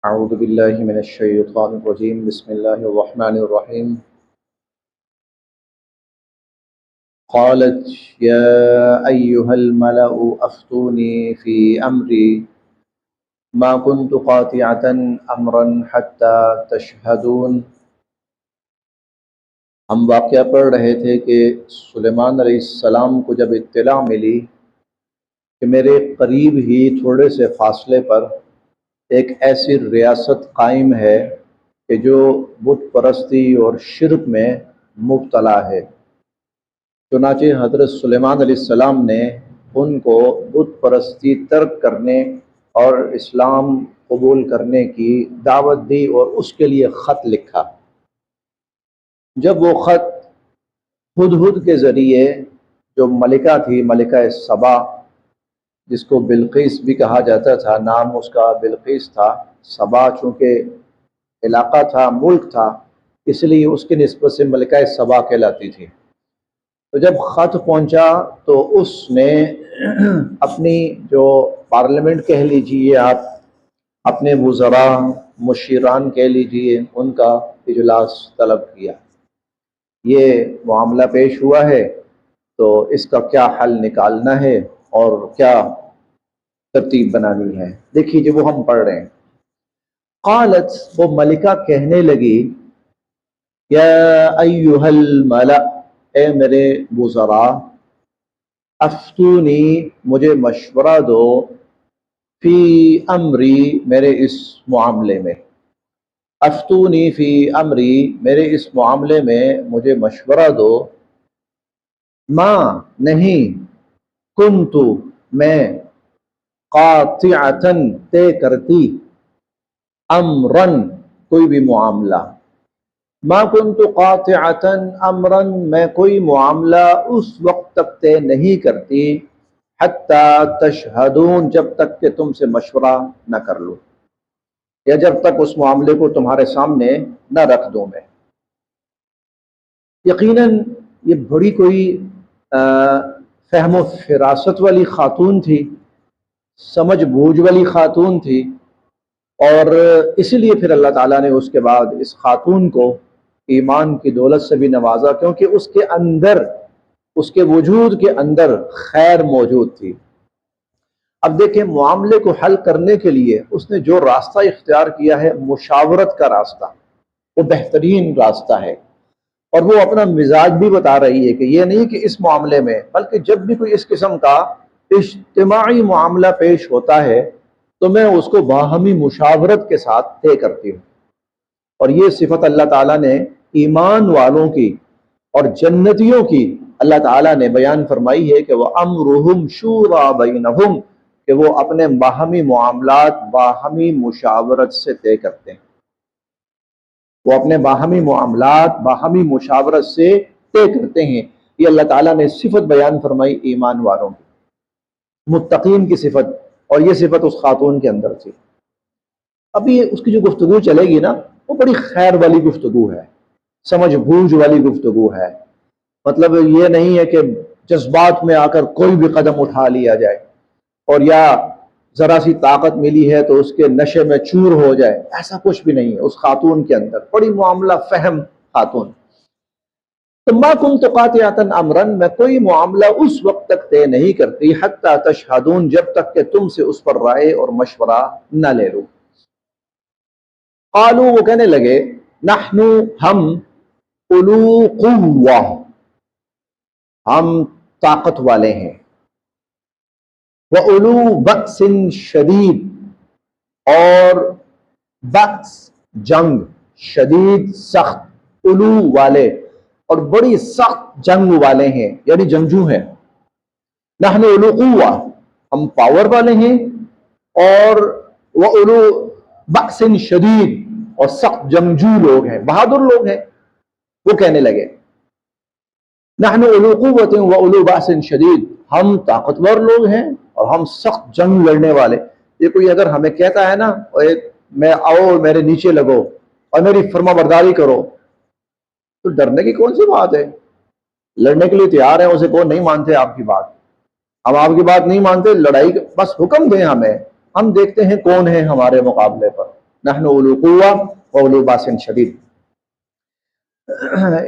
أعوذ بالله من الشيطان الرجيم بسم الله الرحمن الرحيم قالت يا أيها الملأ أفتوني في أمري ما كنت قاطعة أمرا حتى تشهدون۔ ہم واقعہ پڑھ رہے تھے کہ سلیمان علیہ السلام کو جب اطلاع ملی کہ میرے قریب ہی تھوڑے سے فاصلے پر ایک ایسی ریاست قائم ہے کہ جو بت پرستی اور شرک میں مبتلا ہے، چنانچہ حضرت سلیمان علیہ السلام نے ان کو بت پرستی ترک کرنے اور اسلام قبول کرنے کی دعوت دی اور اس کے لیے خط لکھا۔ جب وہ خط ہدہد کے ذریعے، جو ملکہ تھی، ملکہ سبا، جس کو بلقیس بھی کہا جاتا تھا، نام اس کا بلقیس تھا، سبا چونکہ علاقہ تھا، ملک تھا، اس لیے اس کی نسبت سے ملکہ سبا کہلاتی تھی۔ تو جب خط پہنچا تو اس نے اپنی جو پارلیمنٹ کہہ لیجیے آپ، اپنے وزراء، مشیران کہہ لیجیے، ان کا اجلاس طلب کیا۔ یہ معاملہ پیش ہوا ہے تو اس کا کیا حل نکالنا ہے اور کیا ترتیب بنانی ہے۔ دیکھیے جو وہ ہم پڑھ رہے ہیں، قالت، وہ ملکہ کہنے لگی، یا ایہا الملأ، اے میرے وزراء، افتونی، مجھے مشورہ دو، فی امری، میرے اس معاملے میں، افتونی فی امری، میرے اس معاملے میں مجھے مشورہ دو، ما، نہیں، کنتو، میں، قاطعتاً، طے کرتی، امرن، کوئی بھی معاملہ، ما کنت قاطعتاً امرا، میں کوئی معاملہ اس وقت تک طے نہیں کرتی، حتی تشہدون، جب تک کہ تم سے مشورہ نہ کر لوں، یا جب تک اس معاملے کو تمہارے سامنے نہ رکھ دوں میں۔ یقیناً یہ بڑی کوئی فہم و فراست والی خاتون تھی، سمجھ بوجھ والی خاتون تھی، اور اسی لیے پھر اللہ تعالیٰ نے اس کے بعد اس خاتون کو ایمان کی دولت سے بھی نوازا، کیونکہ اس کے اندر، اس کے وجود کے اندر خیر موجود تھی۔ اب دیکھیں، معاملے کو حل کرنے کے لیے اس نے جو راستہ اختیار کیا ہے، مشاورت کا راستہ، وہ بہترین راستہ ہے، اور وہ اپنا مزاج بھی بتا رہی ہے کہ یہ نہیں کہ اس معاملے میں، بلکہ جب بھی کوئی اس قسم کا اجتماعی معاملہ پیش ہوتا ہے تو میں اس کو باہمی مشاورت کے ساتھ طے کرتی ہوں۔ اور یہ صفت اللہ تعالیٰ نے ایمان والوں کی اور جنتیوں کی اللہ تعالیٰ نے بیان فرمائی ہے کہ وہ امرہم شورا بینہم، کہ وہ اپنے باہمی معاملات باہمی مشاورت سے طے کرتے ہیں، وہ اپنے باہمی معاملات باہمی مشاورت سے طے کرتے ہیں۔ یہ اللہ تعالیٰ نے صفت بیان فرمائی ایمان والوں کی، متقین کی صفت، اور یہ صفت اس خاتون کے اندر تھی۔ ابھی اس کی جو گفتگو چلے گی نا، وہ بڑی خیر والی گفتگو ہے، سمجھ بوجھ والی گفتگو ہے، مطلب یہ نہیں ہے کہ جذبات میں آ کر کوئی بھی قدم اٹھا لیا جائے، اور یا ذرا سی طاقت ملی ہے تو اس کے نشے میں چور ہو جائے، ایسا کچھ بھی نہیں ہے اس خاتون کے اندر، بڑی معاملہ فہم خاتون۔ تو ما کنت قاطعۃ امرا، میں کوئی معاملہ اس وقت تک طے نہیں کرتی، حتی تشہدون، جب تک کہ تم سے اس پر رائے اور مشورہ نہ لے لوں۔ قالوا، وہ کہنے لگے، نحن، ہم، اولو قوہ، ہم طاقت والے ہیں، وَأُولُو بَأْسٍ شدید، اور بأس جنگ، شدید سخت، اولو والے، اور بڑی سخت جنگ والے ہیں، یعنی جنگجو ہیں۔ نحن اولو قوہ، ہم پاور والے ہیں، اور وَأُولُو بأْسٍ شدید، اور سخت جنگجو لوگ ہیں، بہادر لوگ ہیں۔ وہ کہنے لگے، نحن اولو قوت واولو بأس شدید، ہم طاقتور لوگ ہیں اور ہم سخت جنگ لڑنے والے۔ یہ کوئی اگر ہمیں کہتا ہے نا، میں آؤ میرے نیچے لگو اور میری فرما برداری کرو، تو ڈرنے کی کون سی بات ہے؟ لڑنے کے لیے تیار ہیں، اسے کون نہیں مانتے آپ کی بات، ہم آپ کی بات نہیں مانتے، لڑائی بس حکم دیں ہمیں، ہم دیکھتے ہیں کون ہے ہمارے مقابلے پر۔ نحن اولو قوہ و اولو باس شدید.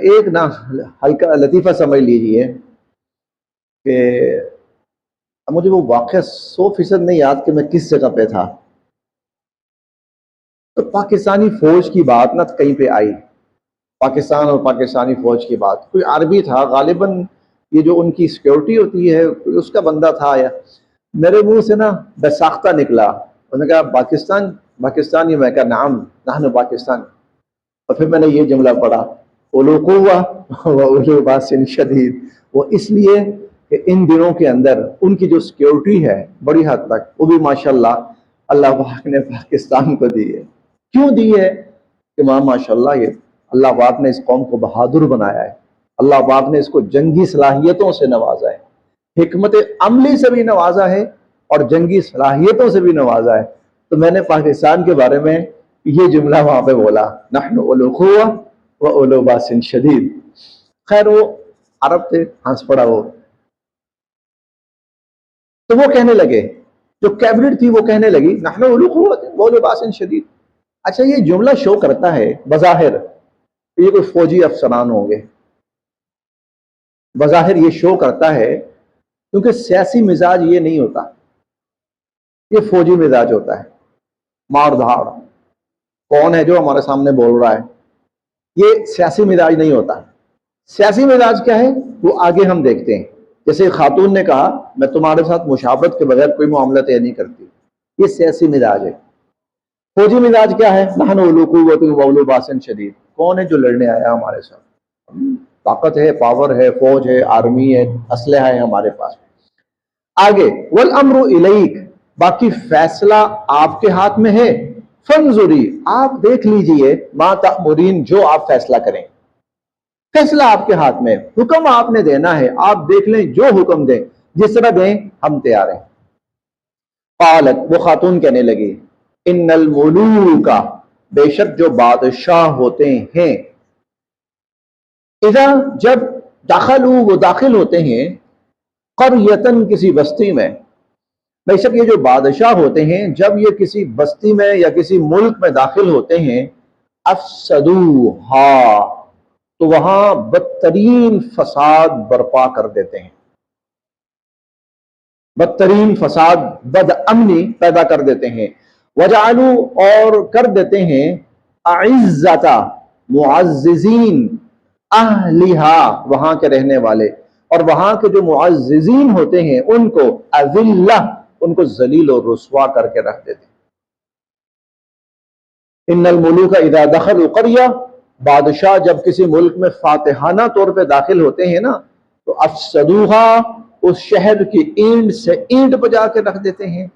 ایک نا ہلکا لطیفہ سمجھ لیجئے کہ مجھے وہ واقعہ 100% نہیں یاد کہ میں کس جگہ پہ تھا. تو پاکستانی فوج کی بات نہ کہیں پہ آئی، پاکستان اور پاکستانی فوج کی بات. کوئی عربی تھا غالباً، یہ جو ان کی سیکیورٹی ہوتی ہے اس کا بندہ تھا. یا میرے منہ سے نا بے ساختہ نکلا، انہوں نے کہا پاکستان پاکستانی. میں کہا نعم نحن پاکستان. اور پھر میں نے یہ جملہ پڑھا اولو قوہ و اولو باس شدید. وہ اس لیے کہ ان دنوں کے اندر ان کی جو سیکیورٹی ہے بڑی حد تک وہ بھی ماشاءاللہ اللہ پاک نے پاکستان کو دی ہے. کیوں دی ہے؟ کہ ماشاءاللہ یہ اللہ پاک نے اس قوم کو بہادر بنایا ہے، اللہ پاک نے اس کو جنگی صلاحیتوں سے نوازا ہے، حکمت عملی سے بھی نوازا ہے اور جنگی صلاحیتوں سے بھی نوازا ہے. تو میں نے پاکستان کے بارے میں یہ جملہ وہاں پہ بولا، نحن اولو قوہ و اولو باس شدید. خیر وہ عرب تھے، ہنس پڑا وہ. تو وہ کہنے لگے، جو کیبنٹ تھی وہ کہنے لگی نحن اولو قوہ و اولو باس شدید. اچھا یہ جملہ شو کرتا ہے بظاہر یہ کوئی فوجی افسران ہوں گے، بظاہر یہ شو کرتا ہے کیونکہ سیاسی مزاج یہ نہیں ہوتا، یہ فوجی مزاج ہوتا ہے. مار دھاڑ، کون ہے جو ہمارے سامنے بول رہا ہے، یہ سیاسی مزاج نہیں ہوتا. سیاسی مزاج کیا ہے وہ آگے ہم دیکھتے ہیں. جیسے خاتون نے کہا میں تمہارے ساتھ مشاورت کے بغیر کوئی معاملہ طے نہیں کرتی، یہ سیاسی مزاج ہے. فوجی مزاج کیا ہے؟ نحن اولو قوۃ و اولو باس شدید. کون ہے جو لڑنے آیا ہمارے ساتھ؟ طاقت ہے، پاور ہے، فوج ہے، آرمی ہے، اسلحہ ہے ہمارے پاس. آگے والامر الیک، باقی فیصلہ آپ کے ہاتھ میں ہے. فانظری، آپ دیکھ لیجئے، ما تأمرین، جو آپ فیصلہ کریں. فیصلہ آپ کے ہاتھ میں، حکم آپ نے دینا ہے، آپ دیکھ لیں جو حکم دیں، جس طرح دیں ہم تیار ہیں. قالت، وہ خاتون کہنے لگی ان الملوک، بے شک جو بادشاہ ہوتے ہیں، اذا، جب داخلوا، وہ داخل ہوتے ہیں، قریتن، کسی بستی میں. بے شک یہ جو بادشاہ ہوتے ہیں جب یہ کسی بستی میں یا کسی ملک میں داخل ہوتے ہیں، افسدوہا، تو وہاں بدترین فساد برپا کر دیتے ہیں، بدترین فساد، بد امنی پیدا کر دیتے ہیں. وجعلوا، اور کر دیتے ہیں، اعزت، معززین، اہلیہا، وہاں کے رہنے والے اور وہاں کے جو معززین ہوتے ہیں ان کو، اذلہ، ان کو ذلیل اور رسوا کر کے رکھ دیتے ہیں. ان الملوک اذا دخلوا قریہ، بادشاہ جب کسی ملک میں فاتحانہ طور پہ داخل ہوتے ہیں نا تو افسدوہا، اس شہر کی اینٹ سے اینٹ بجا کے رکھ دیتے ہیں،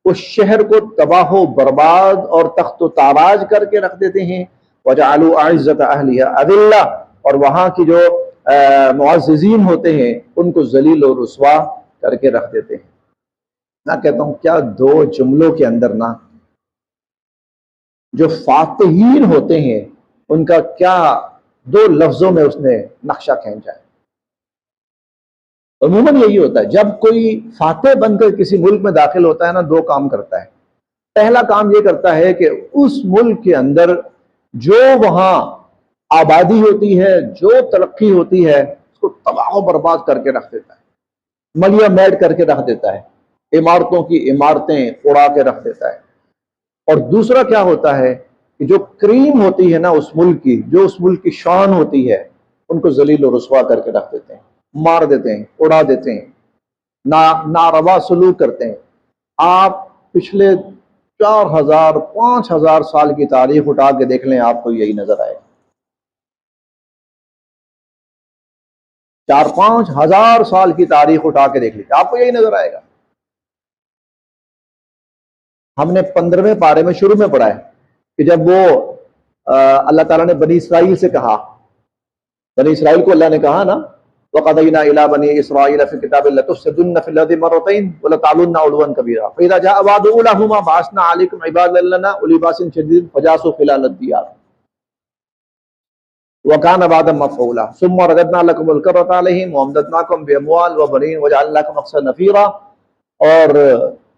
اس شہر کو تباہ و برباد اور تخت و تاراج کر کے رکھ دیتے ہیں. وجعلوا اعزت اہلیہا اذلہ، اور وہاں کی جو معززین ہوتے ہیں ان کو ذلیل و رسوا کر کے رکھ دیتے ہیں. میں کہتا ہوں کیا دو جملوں کے اندر نا جو فاتحین ہوتے ہیں ان کا کیا دو لفظوں میں اس نے نقشہ کھینچا ہے. عموماً یہی ہوتا ہے جب کوئی فاتح بن کر کسی ملک میں داخل ہوتا ہے نا، دو کام کرتا ہے. پہلا کام یہ کرتا ہے کہ اس ملک کے اندر جو وہاں آبادی ہوتی ہے، جو ترقی ہوتی ہے، اس کو تباہ و برباد کر کے رکھ دیتا ہے، ملیا میٹ کر کے رکھ دیتا ہے، عمارتوں کی عمارتیں اڑا کے رکھ دیتا ہے. اور دوسرا کیا ہوتا ہے کہ جو کریم ہوتی ہے نا اس ملک کی، جو اس ملک کی شان ہوتی ہے، ان کو ذلیل و رسوا کر کے رکھ دیتے ہیں، مار دیتے ہیں، اڑا دیتے ہیں، ناروا سلوک کرتے ہیں. آپ پچھلے 4000 5000 سال کی تاریخ اٹھا کے دیکھ لیں، آپ کو یہی نظر آئے گا. 4-5 ہزار سال کی تاریخ اٹھا کے دیکھ لیجیے، آپ کو یہی نظر آئے گا. ہم نے 15ویں پارے میں شروع میں پڑھا ہے کہ جب وہ اللہ تعالیٰ نے بنی اسرائیل سے کہا، بنی اسرائیل کو اللہ نے کہا نا وَقَضَيْنَا إِلَىٰ بَنِي إِسْرَائِيلَ فِي الْكِتَابِ لَتُفْسِدُنَّ فِي الْأَرْضِ مَرَّتَيْنِ وَلَتَعْلُنَّ عُلُوًّا كَبِيرًا فَإِذَا جَاءَ وَعْدُ أُولَاهُمَا بَعَثْنَا عَلَيْكُمْ عِبَادًا لَنَا أُولِي بَأْسٍ شَدِيدٍ فَجَاسُوا خِلَالَ الدِّيَارِ وَكَانَ وَعْدًا مَفْعُولًا ثُمَّ رَدَدْنَا لَكُمُ الْكَرَّةَ عَلَيْهِمْ وَأَمْدَدْنَاكُمْ بِأَمْوَالٍ وَبَنِينَ وَجَعَلْنَاكُمْ أَكْثَرَ نَفِيرًا. اور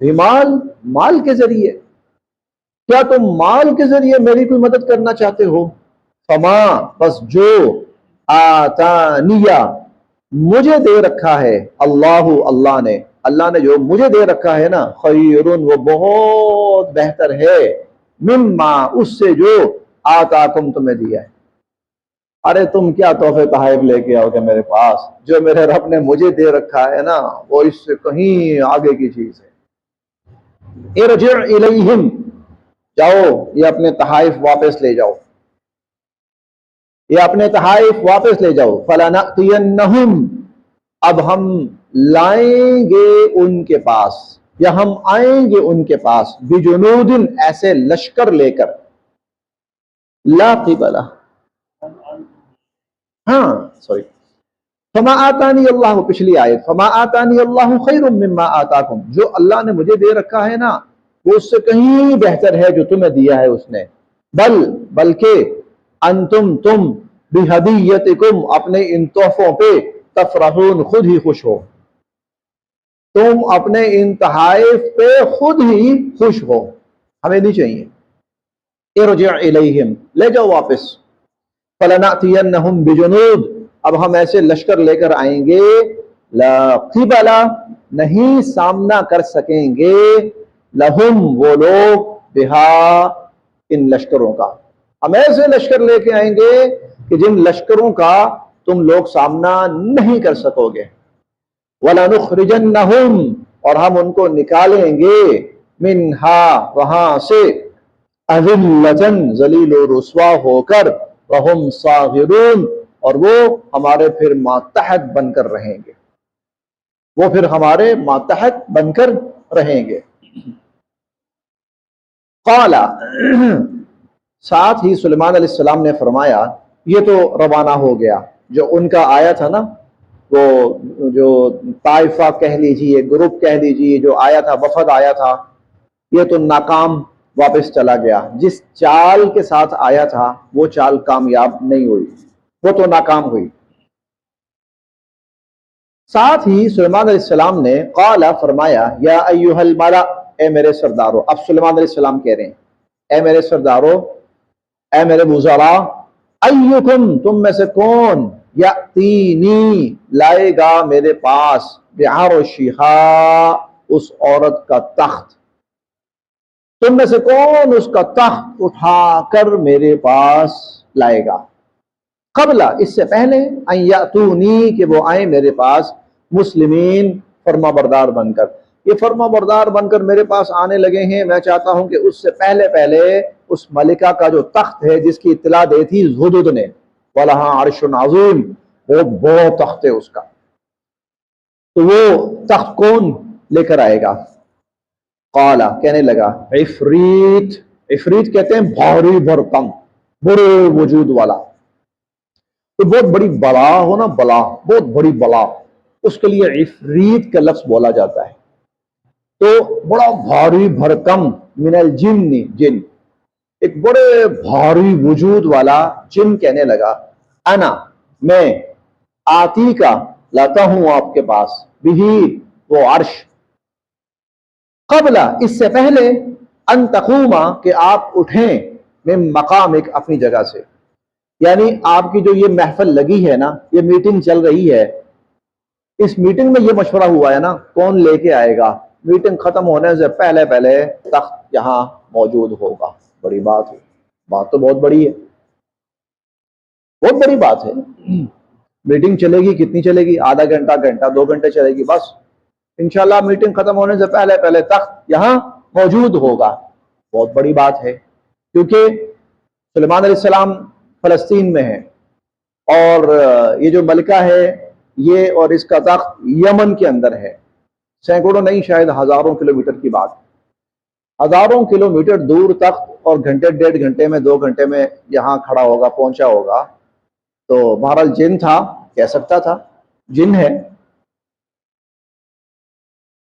بیمال مال کے ذریعے، کیا تم مال کے ذریعے میری کوئی مدد کرنا چاہتے ہو؟ فما بس جو آتانیہ مجھے دے رکھا ہے اللہ نے جو مجھے دے رکھا ہے نا، خیرن وہ بہت بہتر ہے، مما اس سے جو آتاکم تمہیں دیا ہے۔ ارے تم کیا تحفے تحائف لے کے آؤ گے میرے پاس؟ جو میرے رب نے مجھے دے رکھا ہے نا وہ اس سے کہیں آگے کی چیز ہے۔ ارجع الیہم، جاؤ یہ اپنے تحائف واپس لے جاؤ، یہ اپنے تحائف واپس لے جاؤ۔ فَلَنَأْتِيَنَّهُمْ، اب ہم لائیں گے ان کے پاس، یا ہم آئیں گے ان کے پاس، بِجُنُودٍ ایسے لشکر لے کر، لا قبلہ، ہاں سوری، فما آتانی اللہ، پچھلی آیت، فما آتانی اللہ خیر مما آتاکم، جو اللہ نے مجھے دے رکھا ہے نا وہ اس سے کہیں بہتر ہے جو تمہیں دیا ہے اس نے، بلکہ انتم تم بہدیتکم اپنے ان تحفوں پہ تفرحون خود ہی خوش ہو، تم اپنے ان تحائف پہ خود ہی خوش ہو، ہمیں نہیں چاہیے۔ ارجع الیہم، لے جاؤ واپس، فَلَنَأْتِيَنَّهُمْ بِجُنُود، اب ہم ایسے لشکر لے کر آئیں گے، لا قبل نہیں سامنا کر سکیں گے، لہم وہ لوگ، بہا ان لشکروں کا، ہم ایسے لشکر لے کے آئیں گے کہ جن لشکروں کا تم لوگ سامنا نہیں کر سکو گے، وَلَنُخْرِجَنَّهُمْ اور ہم ان کو نکالیں گے، منہا وہاں سے، اذلۃً ذلیل و رسوا ہو کر، وہم صاغرون اور وہ ہمارے پھر ماتحت بن کر رہیں گے، وہ پھر ہمارے ماتحت بن کر رہیں گے۔ قال، ساتھ ہی سلیمان علیہ السلام نے فرمایا، یہ تو روانہ ہو گیا، جو ان کا آیا تھا نا، وہ جو طائفہ کہہ لیجیے، گروپ کہہ لیجیے، جو آیا تھا، وفد آیا تھا، یہ تو ناکام واپس چلا گیا، جس چال کے ساتھ آیا تھا وہ چال کامیاب نہیں ہوئی، وہ تو ناکام ہوئی۔ ساتھ ہی سلیمان علیہ السلام نے قال فرمایا، یا ایھا الملأ، اے میرے سردارو، اب سلیمان علیہ السلام کہہ رہے ہیں، اے میرے سردارو، اے میرے وزراء، ایکم تم میں سے کون، یاتینی لائے گا میرے پاس، بعرشھا اس عورت کا تخت، تم میں سے کون اس کا تخت اٹھا کر میرے پاس لائے گا، قبل اس سے پہلے، ان یاتونی کہ وہ آئیں میرے پاس، مسلمین فرما بردار بن کر، یہ فرما بردار بن کر میرے پاس آنے لگے ہیں، میں چاہتا ہوں کہ اس سے پہلے اس ملکہ کا جو تخت ہے جس کی اطلاع دی تھی ہدہد نے، وَلَهَا عَرْشٌ عَظِيمٌ، بہت تخت ہے اس کا، تو وہ تخت کون لے کر آئے گا؟ قال کہنے لگا، عفریت، عفریت کہتے ہیں بھاری بھرکم، بڑے وجود والا، تو بہت بڑی بلا ہو نا، بلا، بہت بڑی بلا، اس کے لیے عفریت کا لفظ بولا جاتا ہے، تو بڑا بھاری بھرکم، من الجن، جن، ایک بڑے بھاری وجود والا جن کہنے لگا، انا میں، آتی کا لاتا ہوں آپ کے پاس، بھی وہ عرش، قبل اس سے پہلے، ان تقوما کہ آپ اٹھیں، من مقامک اپنی جگہ سے، یعنی آپ کی جو یہ محفل لگی ہے نا، یہ میٹنگ چل رہی ہے، اس میٹنگ میں یہ مشورہ ہوا ہے نا کون لے کے آئے گا، میٹنگ ختم ہونے سے پہلے تخت یہاں موجود ہوگا، بڑی بات ہے، بات تو بہت بڑی ہے، بہت بڑی بات ہے، میٹنگ چلے گی، کتنی چلے گی؟ آدھا گھنٹہ، گھنٹہ، 2 گھنٹے چلے گی، بس انشاءاللہ میٹنگ ختم ہونے سے پہلے تخت یہاں موجود ہوگا، بہت بڑی بات ہے، کیونکہ سلیمان علیہ السلام فلسطین میں ہے، اور یہ جو ملکہ ہے یہ اور اس کا تخت یمن کے اندر ہے، سینکڑوں نہیں شاید ہزاروں کلومیٹر کی بات، ہزاروں کلومیٹر دور تخت، اور گھنٹے 1.5 گھنٹے میں 2 گھنٹے میں یہاں کھڑا ہوگا، پہنچا ہوگا، تو بہرحال جن تھا، کہہ سکتا تھا، جن ہے،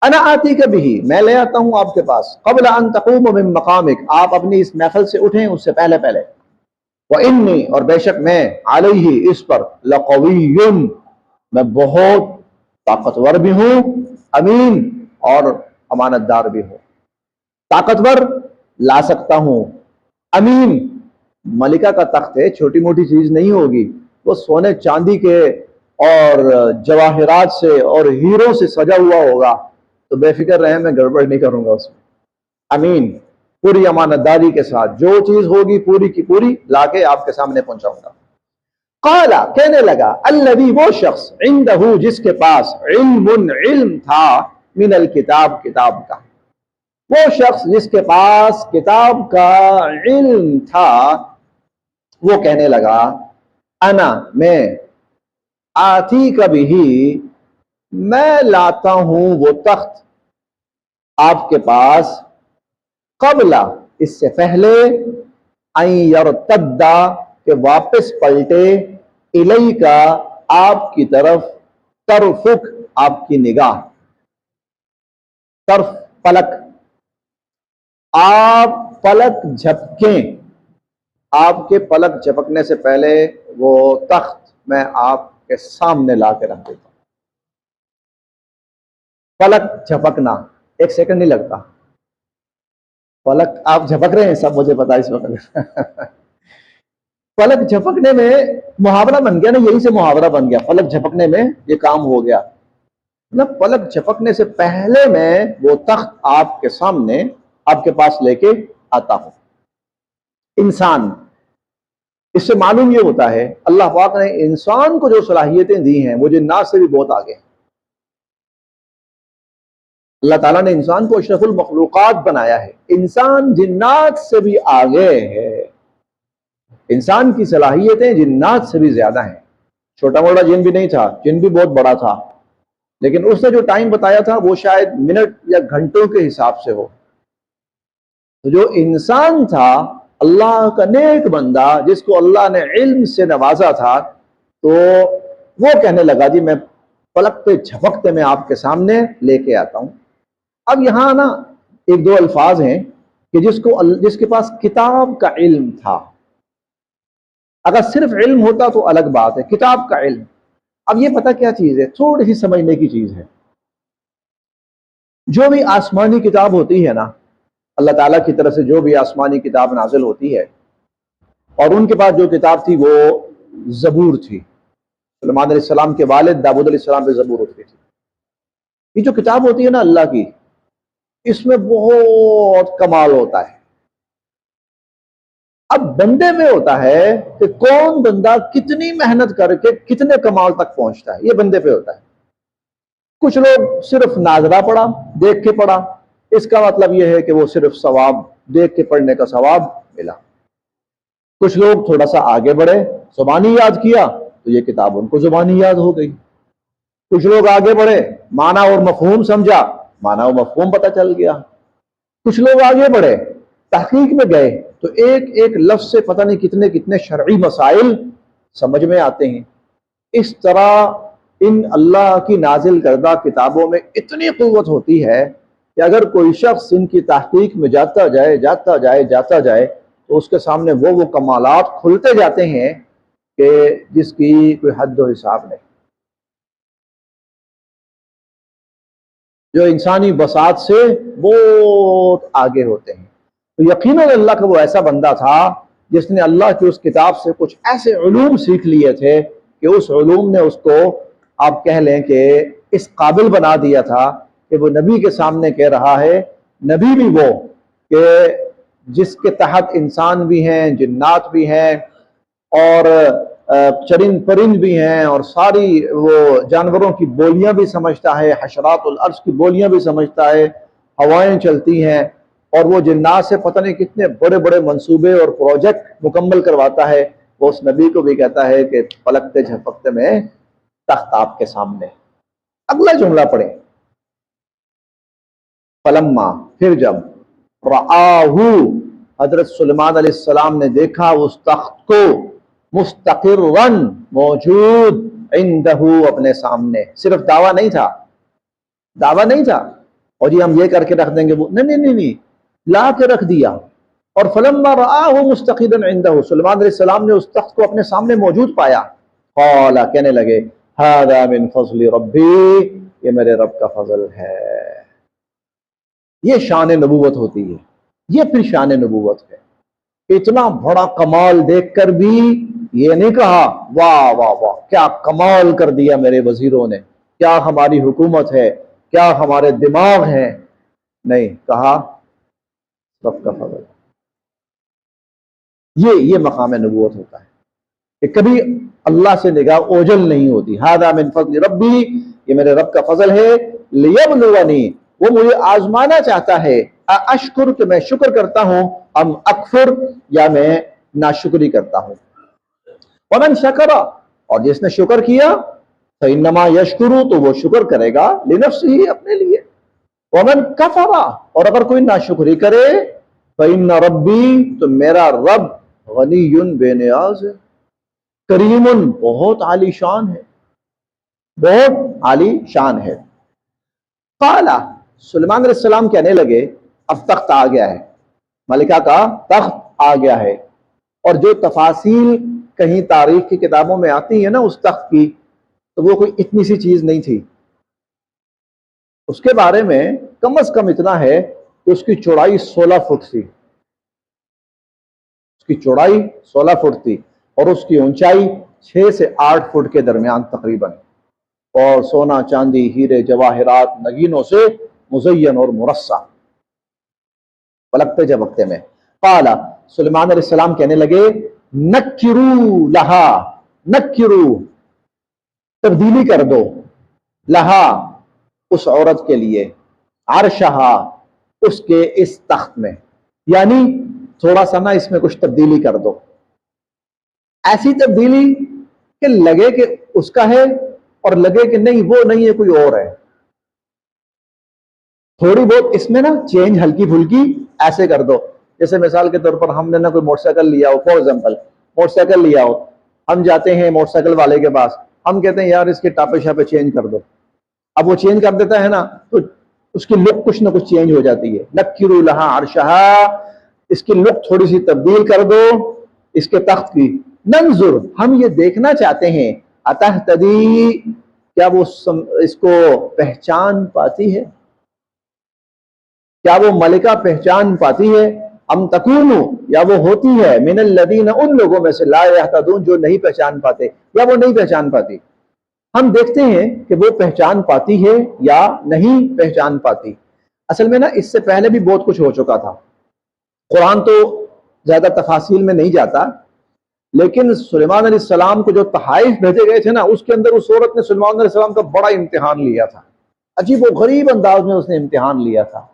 انا آتی کا بھی، میں لے آتا ہوں آپ کے پاس، قبل ان تقوم من مقامک آپ اپنی اس محفل سے اٹھیں اس سے پہلے، وانی اور بے شک میں، علیہ اس پر، لقوی میں بہت طاقتور بھی ہوں، امین اور امانت دار بھی ہوں، طاقتور لا سکتا ہوں، امین ملکہ کا تخت ہے، چھوٹی موٹی چیز نہیں ہوگی، وہ سونے چاندی کے اور جواہرات سے اور ہیروں سے سجا ہوا ہوگا، تو بے فکر رہیں، میں گڑبڑ نہیں کروں گا اس میں۔ امین پوری امانت داری کے ساتھ جو چیز ہوگی پوری کی پوری لا کے آپ کے سامنے پہنچاؤں گا۔ قال کہنے لگا الذی وہ شخص عنده جس کے پاس علم تھا من الکتاب کتاب کا، وہ شخص جس کے پاس کتاب کا علم تھا وہ کہنے لگا انا میں آتی کبھی میں لاتا ہوں وہ تخت آپ کے پاس قبل اس سے پہلے ان یرتدا کہ واپس پلٹے الی کا آپ کی طرف طرفک آپ کی نگاہ، طرف پلک، آپ پلک جھپکیں، آپ کے پلک جھپکنے سے پہلے وہ تخت میں آپ کے سامنے لا کے رکھ دیتا ہوں۔ پلک جھپکنا ایک سیکنڈ نہیں لگتا، پلک آپ جھپک رہے ہیں سب مجھے پتا اس وقت پلک جھپکنے میں محاورہ بن گیا نا، یہی سے محاورہ بن گیا، پلک جھپکنے میں یہ کام ہو گیا، مطلب پلک جھپکنے سے پہلے میں وہ تخت آپ کے سامنے آپ کے پاس لے کے آتا ہوں۔ انسان، اس سے معلوم یہ ہوتا ہے اللہ پاک نے انسان کو جو صلاحیتیں دی ہیں وہ جنات سے بھی بہت آگے ہیں۔ اللہ تعالیٰ نے انسان کو اشرف المخلوقات بنایا ہے، انسان جنات سے بھی آگے ہے، انسان کی صلاحیتیں جنات سے بھی زیادہ ہیں۔ چھوٹا موٹا جن بھی نہیں تھا، جن بھی بہت بڑا تھا، لیکن اس نے جو ٹائم بتایا تھا وہ شاید منٹ یا گھنٹوں کے حساب سے ہو۔ تو جو انسان تھا اللہ کا نیک بندہ جس کو اللہ نے علم سے نوازا تھا، تو وہ کہنے لگا جی میں پلکتے جھپکتے میں آپ کے سامنے لے کے آتا ہوں۔ اب یہاں نا ایک دو الفاظ ہیں کہ جس کے پاس کتاب کا علم تھا، اگر صرف علم ہوتا تو الگ بات ہے، کتاب کا علم۔ اب یہ پتہ کیا چیز ہے، تھوڑی سی سمجھنے کی چیز ہے۔ جو بھی آسمانی کتاب ہوتی ہے نا، اللہ تعالیٰ کی طرف سے جو بھی آسمانی کتاب نازل ہوتی ہے، اور ان کے پاس جو کتاب تھی وہ زبور تھی، سلیمان علیہ السلام کے والد داؤد علیہ السلام پہ زبور ہوتی تھی۔ یہ جو کتاب ہوتی ہے نا اللہ کی، اس میں بہت کمال ہوتا ہے۔ اب بندے میں ہوتا ہے کہ کون بندہ کتنی محنت کر کے کتنے کمال تک پہنچتا ہے، یہ بندے پہ ہوتا ہے۔ کچھ لوگ صرف ناظرہ پڑھا، دیکھ کے پڑھا، اس کا مطلب یہ ہے کہ وہ صرف ثواب، دیکھ کے پڑھنے کا ثواب ملا۔ کچھ لوگ تھوڑا سا آگے بڑھے، زبانی یاد کیا تو یہ کتاب ان کو زبانی یاد ہو گئی۔ کچھ لوگ آگے بڑھے، معنی اور مفہوم سمجھا، معنی اور مفہوم پتہ چل گیا۔ کچھ لوگ آگے بڑھے، تحقیق میں گئے تو ایک ایک لفظ سے پتہ نہیں کتنے کتنے شرعی مسائل سمجھ میں آتے ہیں۔ اس طرح ان اللہ کی نازل کردہ کتابوں میں اتنی قوت ہوتی ہے کہ اگر کوئی شخص ان کی تحقیق میں جاتا جائے تو اس کے سامنے وہ کمالات کھلتے جاتے ہیں کہ جس کی کوئی حد و حساب نہیں، جو انسانی بساط سے بہت آگے ہوتے ہیں۔ تو یقیناً اللہ کا وہ ایسا بندہ تھا جس نے اللہ کی اس کتاب سے کچھ ایسے علوم سیکھ لیے تھے کہ اس علوم نے اس کو آپ کہہ لیں کہ اس قابل بنا دیا تھا کہ وہ نبی کے سامنے کہہ رہا ہے، نبی بھی وہ کہ جس کے تحت انسان بھی ہیں، جنات بھی ہیں، اور چرند پرند بھی ہیں، اور ساری وہ جانوروں کی بولیاں بھی سمجھتا ہے، حشرات الارض کی بولیاں بھی سمجھتا ہے، ہوائیں چلتی ہیں، اور وہ جنات سے پتہ نہیں کتنے بڑے بڑے منصوبے اور پروجیکٹ مکمل کرواتا ہے۔ وہ اس نبی کو بھی کہتا ہے کہ پلکتے جھپکتے میں تخت آپ کے سامنے۔ اگلا جملہ پڑھیں، فلما پھر جب رآہو حضرت سلیمان علیہ السلام نے دیکھا اس تخت کو، مستقرن موجود، عندہ اپنے سامنے، صرف دعویٰ نہیں تھا اور جی ہم یہ کر کے رکھ دیں گے، وہ نہیں، لا کے رکھ دیا۔ اور فلما رآہ مستقرا عندہ، سلیمان علیہ السلام نے اس تخت کو اپنے سامنے موجود پایا، قال کہنے لگے ھذا من فضل ربی، یہ میرے رب کا فضل ہے۔ یہ شان نبوت ہوتی ہے، یہ پھر شان نبوت ہے۔ اتنا بڑا کمال دیکھ کر بھی یہ نہیں کہا واہ واہ واہ کیا کمال کر دیا میرے وزیروں نے، کیا ہماری حکومت ہے، کیا ہمارے دماغ ہیں، نہیں کہا رب کا فضل۔ یہ مقام نبوت ہوتا ہے کہ کبھی اللہ سے نگاہ اوجل نہیں ہوتی۔ ھذا من فضل ربی، یہ میرے رب کا فضل ہے، لیبلونی، وہ مجھے آزمانا چاہتا ہے، اشکر کہ میں شکر کرتا ہوں، ام اکفر یا میں ناشکری کرتا ہوں۔ ومن شکر، اور جس نے شکر کیا، فإنما یشکر، تو وہ شکر کرے گا، لنفسہ، اپنے لیے۔ ومن کفر، اور اگر کوئی ناشکری کرے، فإن ربی، تو میرا رب، غنی، بے نیاز ہے، کریم، بہت عالی شان ہے، بہت عالی شان ہے۔ قال، سلیمان علیہ السلام کہنے لگے، اب تخت آ گیا ہے، ملکہ کا تخت آ گیا ہے، اور جو تفاصیل کہیں تاریخ کی کتابوں میں آتی ہے نا اس تخت کی، تو وہ کوئی اتنی سی چیز نہیں تھی۔ اس کے بارے میں کم از کم اتنا ہے کہ اس کی چوڑائی 16 فٹ تھی، اس کی چوڑائی 16 فٹ تھی، اور اس کی اونچائی 6 سے 8 فٹ کے درمیان تقریباً، اور سونا، چاندی، ہیرے، جواہرات، نگینوں سے مزین اور مرصع، پلکتے جھپکتے میں۔ قال، سلیمان علیہ السلام کہنے لگے، نکرو لہا، نکرو، تبدیلی کر دو، لہا، اس عورت کے لیے، عرشہا، اس کے اس تخت میں، یعنی تھوڑا سا نا اس میں کچھ تبدیلی کر دو، ایسی تبدیلی کہ لگے کہ اس کا ہے اور لگے کہ نہیں وہ نہیں ہے، کوئی اور ہے، تھوڑی بہت اس میں نا چینج ہلکی پھلکی ایسے کر دو۔ جیسے مثال کے طور پر ہم نے نا کوئی موٹر سائیکل لیا ہو، فار ایگزامپل موٹر سائیکل لیا ہو، ہم جاتے ہیں موٹر سائیکل والے کے پاس، ہم کہتے ہیں یار اس کے ٹاپے شاپے چینج کر دو، اب وہ چینج کر دیتا ہے نا تو اس کی لک کچھ نہ کچھ چینج ہو جاتی ہے۔ نکروا لہا عرشہا، اس کی لک تھوڑی سی تبدیل کر دو اس کے تخت کی، ننظر، ہم یہ دیکھنا چاہتے ہیں، اتہتدی، کیا وہ اس کو پہچان پاتی ہے، کیا وہ ملکہ پہچان پاتی ہے، ام تکون، یا وہ ہوتی ہے، من الذین، ان لوگوں میں سے، لا یہتدون، جو نہیں پہچان پاتے، یا وہ نہیں پہچان پاتی۔ ہم دیکھتے ہیں کہ وہ پہچان پاتی ہے یا نہیں پہچان پاتی۔ اصل میں نا اس سے پہلے بھی بہت کچھ ہو چکا تھا، قرآن تو زیادہ تفاصیل میں نہیں جاتا، لیکن سلیمان علیہ السلام کو جو تحائف بھیجے گئے تھے نا، اس کے اندر اس عورت نے سلیمان علیہ السلام کا بڑا امتحان لیا تھا، عجیب و غریب انداز میں اس نے امتحان لیا تھا۔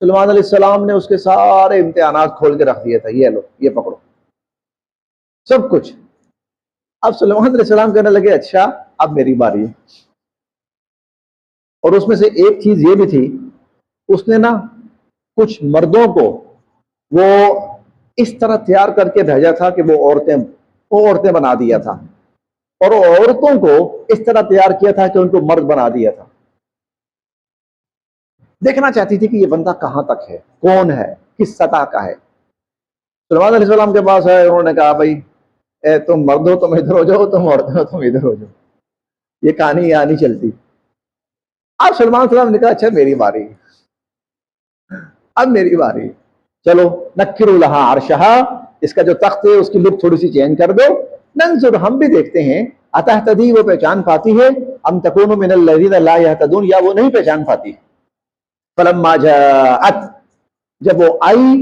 سلیمان علیہ السلام نے اس کے سارے امتحانات کھول کے رکھ دیے تھے، یہ لو، یہ پکڑو، سب کچھ۔ اب سلیمان علیہ السلام کہنے لگے اچھا اب میری باری ہے، اور اس میں سے ایک چیز یہ بھی تھی، اس نے نا کچھ مردوں کو وہ اس طرح تیار کر کے بھیجا تھا کہ وہ عورتیں بنا دیا تھا، اور عورتوں کو اس طرح تیار کیا تھا کہ ان کو مرد بنا دیا تھا۔ دیکھنا چاہتی تھی کہ یہ بندہ کہاں تک ہے، کون ہے، کس سطح کا ہے۔ سلیمان علیہ السلام کے پاس آئے، انہوں نے کہا بھائی تم مرد ہو تم ادھر ہو جاؤ، تم عورت ہو تم ادھر ہو جاؤ، یہ کہانی یہاں نہیں چلتی۔ اب سلیمان علیہ السلام نے کہا اچھا میری باری، اب میری باری، چلو نکروا لہا عرشہا، اس کا جو تخت ہے اس کی لک تھوڑی سی چینج کر دو، ننظر، ہم بھی دیکھتے ہیں، اتہتدی، وہ پہچان پاتی ہے، ام تکون من الذین لا یہتدون، یا وہ نہیں پہچان پاتی۔ فلما جاءت، جب وہ آئی،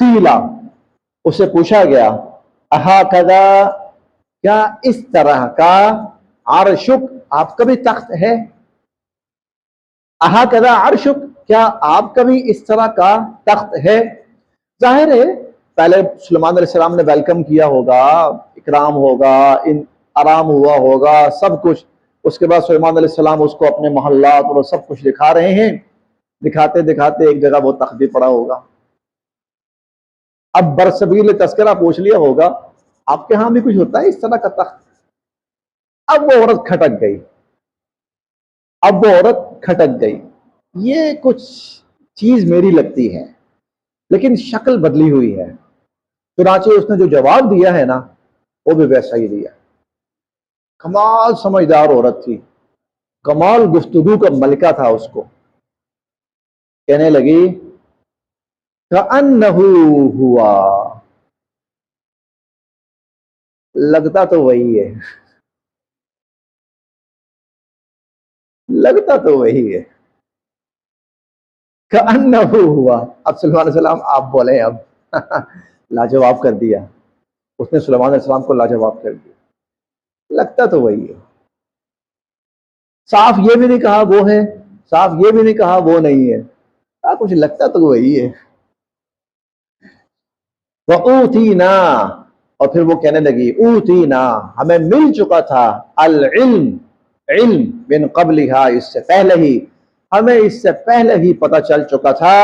قیلا، اسے پوچھا گیا، اہکذا، کیا اس طرح کا، عرشک، آپ کا بھی تخت ہے، اہکذا عرشک، کیا آپ کا بھی اس طرح کا تخت ہے۔ ظاہر ہے پہلے سلیمان علیہ السلام نے ویلکم کیا ہوگا، اکرام ہوگا، آرام ہوا ہوگا، سب کچھ۔ اس کے بعد سلیمان علیہ السلام اس کو اپنے محلات اور سب کچھ دکھا رہے ہیں، دکھاتے دکھاتے ایک جگہ وہ تخت بھی پڑا ہوگا۔ اب برسبیل تذکرہ پوچھ لیا ہوگا آپ کے ہاں بھی کچھ ہوتا ہے اس طرح کا تخت؟ اب وہ عورت کھٹک گئی، اب وہ عورت کھٹک گئی، یہ کچھ چیز میری لگتی ہے، لیکن شکل بدلی ہوئی ہے۔ چنانچہ اس نے جو جواب دیا ہے نا وہ بھی ویسا ہی دیا۔ کمال سمجھدار عورت تھی، کمال گفتگو کا ملکہ تھا اس کو، کہنے لگی کأنہ ہوا، لگتا تو وہی ہے، لگتا تو وہی ہے، کأنہ ہوا۔ اب سلیمان علیہ السلام آپ بولے، اب لاجواب کر دیا اس نے، سلیمان علیہ السلام کو لاجواب کر دیا، لگتا تو وہی ہے، صاف یہ بھی نہیں کہا وہ ہے، صاف یہ بھی نہیں کہا وہ نہیں ہے، کچھ لگتا تو وہی ہے۔ وَأُوتِينَا، اور پھر وہ کہنے لگی اوتینا، ہمیں مل چکا تھا العلم، علم من قبلہا، اس سے پہلے ہی، ہمیں اس سے پہلے ہی پتہ چل چکا تھا،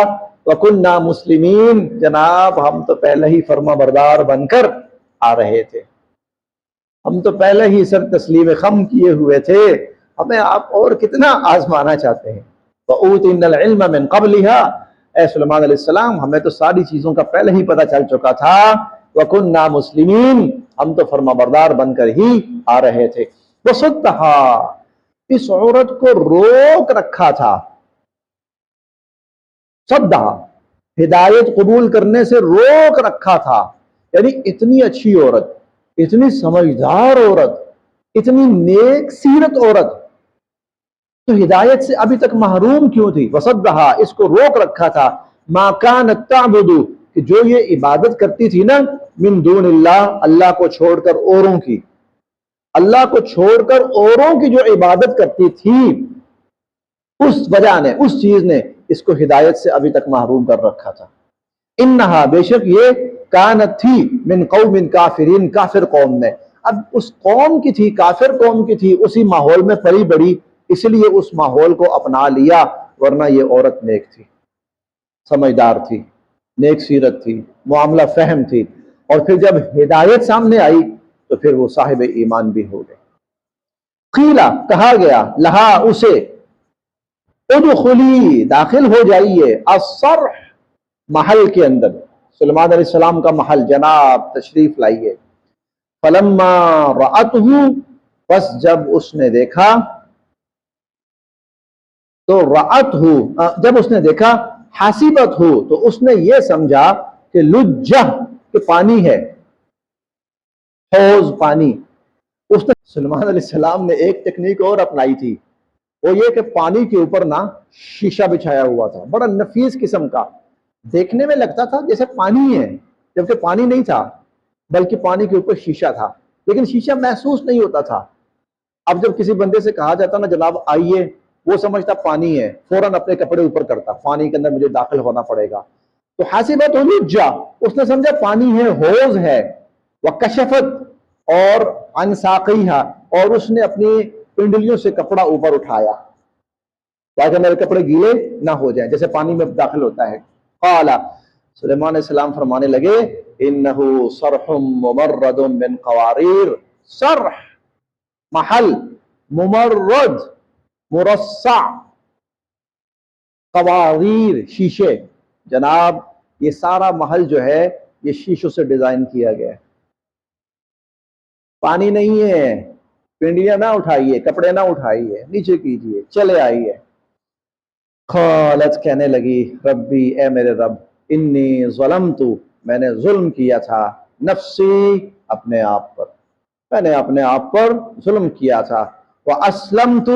وَكُنَّا مُسْلِمِينَ، جناب ہم تو پہلے ہی فرما بردار بن کر آ رہے تھے، ہم تو پہلے ہی سر تسلیم خم کیے ہوئے تھے، ہمیں آپ اور کتنا آزمانا چاہتے ہیں۔ وَأُوتِينَا الْعِلْمَ مِنْ قَبْلِهَا، اے سلیمان علیہ السلام ہمیں تو ساری چیزوں کا پہلے ہی پتہ چل چکا تھا، وَكُنَّا مُسْلِمِينَ، ہم تو فرما بردار بن کر ہی آ رہے تھے۔ وَصَدَّهَا، اس عورت کو روک رکھا تھا، صدّہا، ہدایت قبول کرنے سے روک رکھا تھا، یعنی اتنی اچھی عورت، اتنی سمجھدار عورت، اتنی نیک سیرت عورت، تو ہدایت سے ابھی تک محروم کیوں تھی؟ وصدھا، اس کو روک رکھا تھا، ما کانت تعبد، کہ جو یہ عبادت کرتی تھی نا، من دون اللہ، اللہ کو چھوڑ کر اوروں کی، اللہ کو چھوڑ کر اوروں کی جو عبادت کرتی تھی، اس وجہ نے، اس چیز نے اس کو ہدایت سے ابھی تک محروم کر رکھا تھا۔ انہا، بے شک یہ، کانت تھی، من قوم کافرین، کافر قوم میں، اب اس قوم کی تھی، کافر قوم کی تھی، اسی ماحول میں پلی بڑی، اس لیے اس ماحول کو اپنا لیا، ورنہ یہ عورت نیک تھی، سمجھدار تھی، نیک سیرت تھی، معاملہ فہم تھی، اور پھر جب ہدایت سامنے آئی تو پھر وہ صاحب ایمان بھی ہو گئے۔ قیلا، کہا گیا، لہا، اسے، ادخلی، داخل ہو جائیے، الصرح، محل کے اندر، سلیمان علیہ السلام کا محل، جناب تشریف لائیے۔ فلما رأتہ، بس جب اس نے دیکھا، تو رأتہ، جب اس نے دیکھا، حسبتہ، تو اس نے یہ سمجھا کہ لجہ، کہ پانی ہے، حوض پانی۔ اس نے، سلیمان علیہ السلام نے ایک ٹیکنیک اور اپنائی تھی، وہ یہ کہ پانی کے اوپر نا شیشہ بچھایا ہوا تھا، بڑا نفیس قسم کا، دیکھنے میں لگتا تھا جیسے پانی ہے، جبکہ پانی نہیں تھا، بلکہ پانی کے اوپر شیشہ تھا، لیکن شیشہ محسوس نہیں ہوتا تھا۔ اب جب کسی بندے سے کہا جاتا نا جناب آئیے، وہ سمجھتا پانی ہے، فوراً اپنے کپڑے اوپر کرتا، پانی کے اندر مجھے داخل ہونا پڑے گا، تو حسبت لجہ، اس نے سمجھا پانی ہے، حوض ہے، وکشفت، اور عن ساقیہا، اور اس نے اپنی پنڈلیوں سے کپڑا اوپر اٹھایا تاکہ میرے کپڑے گیلے نہ ہو جائیں، جیسے پانی میں داخل ہوتا ہے۔ قال، سلیمان علیہ السلام فرمانے لگے، انہ صرح ممرد من قواریر، صرح، محل، ممرد، مرصع، قواریر، شیشے، جناب یہ سارا محل جو ہے یہ شیشوں سے ڈیزائن کیا گیا ہے، پانی نہیں ہے، پنڈلیاں نہ اٹھائیے، کپڑے نہ اٹھائیے، نیچے کیجئے، چلے آئیے۔ قالت، کہنے لگی، ربی، اے میرے رب، انی ظلمت، میں نے ظلم کیا تھا، نفسی، اپنے آپ پر، میں نے اپنے آپ پر ظلم کیا تھا، واسلمت،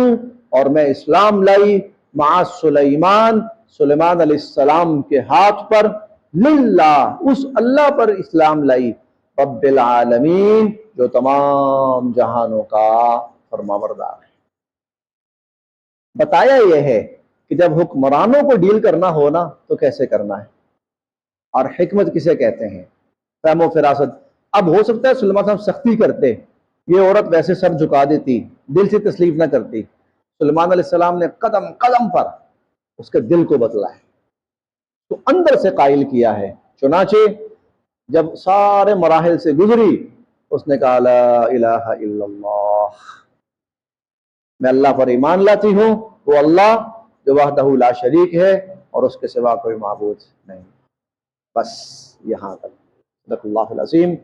اور میں اسلام لائی، مع سلیمان، سلیمان علیہ السلام کے ہاتھ پر، للہ، اس اللہ پر اسلام لائی، رب العالمین، جو تمام جہانوں کا فرمانبردار ہے۔ بتایا یہ ہے کہ جب حکمرانوں کو ڈیل کرنا ہو نا تو کیسے کرنا ہے، اور حکمت کسے کہتے ہیں، فہم و فراست۔ اب ہو سکتا ہے سلیمان صاحب سختی کرتے، یہ عورت ویسے سر جھکا دیتی، دل سے تسلیم نہ کرتی، سلیمان علیہ السلام نے قدم قدم پر اس کے دل کو بدلا ہے، تو اندر سے قائل کیا ہے، چنانچہ جب سارے مراحل سے گزری، اس نے کہا لا الہ الا اللہ، میں اللہ پر ایمان لاتی ہوں، وہ اللہ جو وحدہ لا شریک ہے اور اس کے سوا کوئی معبود نہیں۔ بس یہاں تک، صدق اللہ العظیم۔